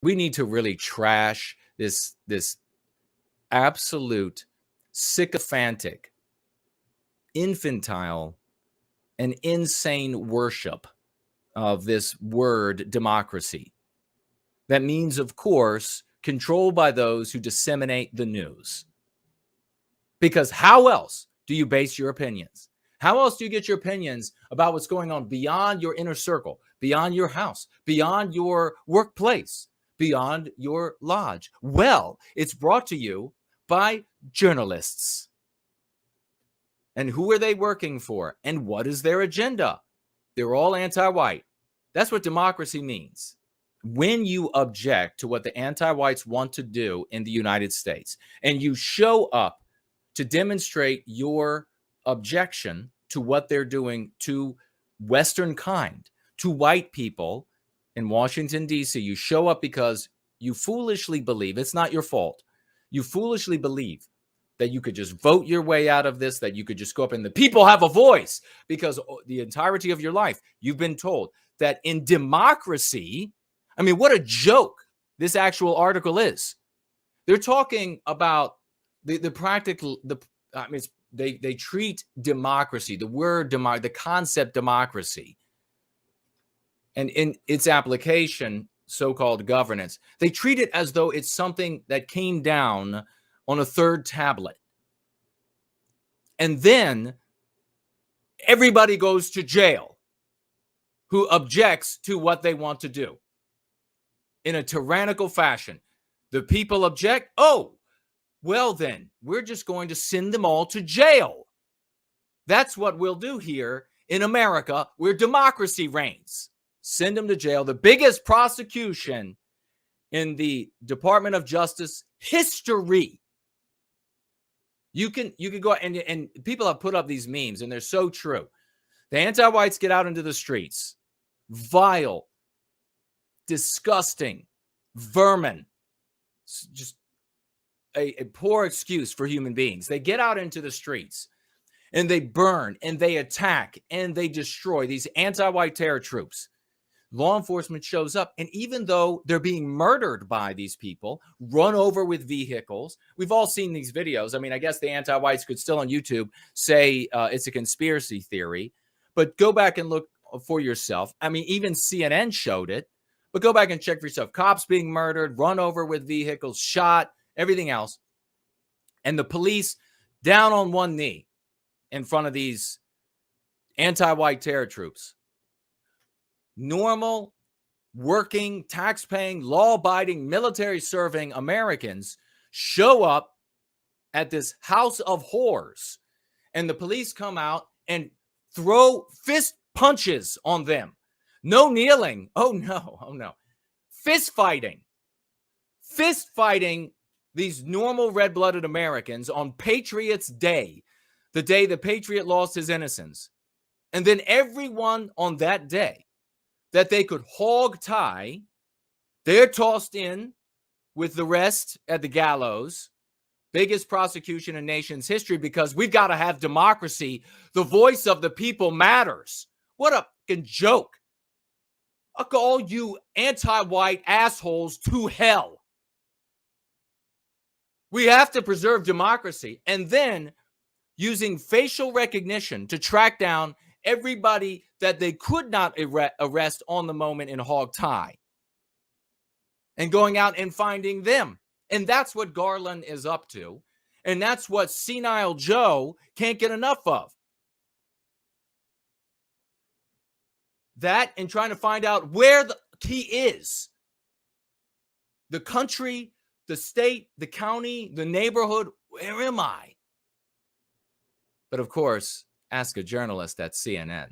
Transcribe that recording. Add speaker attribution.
Speaker 1: We need to really trash this absolute sycophantic, infantile, and insane worship of this word democracy. That means, of course, controlled by those who disseminate the news. Because how else do you base your opinions? How else do you get your opinions about what's going on beyond your inner circle, beyond your house, beyond your workplace, beyond your lodge? Well, it's brought to you by journalists. And who are they working for? And what is their agenda? They're all anti-white. That's what democracy means. When you object to what the anti-whites want to do in the United States, and you show up to demonstrate your objection to what they're doing to Western kind, to white people in Washington, D.C., you show up because you foolishly believe, it's not your fault, you foolishly believe that you could just vote your way out of this, that you could just go up and the people have a voice, because the entirety of your life, you've been told that in democracy, I mean, what a joke this actual article is. They're talking about the practical, I mean, they treat democracy, the word the concept democracy, and in its application, so-called governance, they treat it as though it's something that came down on a third tablet. And then everybody goes to jail who objects to what they want to do in a tyrannical fashion. The people object. Oh, well, then we're just going to send them all to jail. That's what we'll do here in America, where democracy reigns. Send them to jail. The biggest prosecution in the Department of Justice history. You can go and people have put up these memes, and they're so true. The anti-whites get out into the streets, vile, disgusting vermin, just a poor excuse for human beings. They get out into the streets and they burn and they attack and they destroy these anti-white terror troops. Law enforcement shows up, and even though they're being murdered by these people, run over with vehicles, we've all seen these videos. I mean, I guess the anti-whites could still on YouTube say it's a conspiracy theory, but go back and look for yourself. I mean, even CNN showed it, but go back and check for yourself. Cops being murdered, run over with vehicles, shot, everything else. And the police down on one knee in front of these anti-white terror troops. Normal, working, tax-paying, law-abiding, military-serving Americans show up at this house of horrors, and the police come out and throw fist punches on them. No kneeling. Oh, no. Oh, no. Fist fighting. Fist fighting these normal red-blooded Americans on Patriots' Day, the day the Patriot lost his innocence. And then everyone on that day that they could hog tie, they're tossed in with the rest at the gallows. Biggest prosecution in nation's history, because we've got to have democracy. The voice of the people matters. What a fucking joke. I'll call you anti-white assholes to hell. We have to preserve democracy. And then using facial recognition to track down everybody that they could not arrest on the moment in hog tie, and going out and finding them. And that's what Garland is up to. And that's what Senile Joe can't get enough of. That, and trying to find out where he is. The country, the state, the county, the neighborhood. Where am I? But of course, ask a journalist at CNN.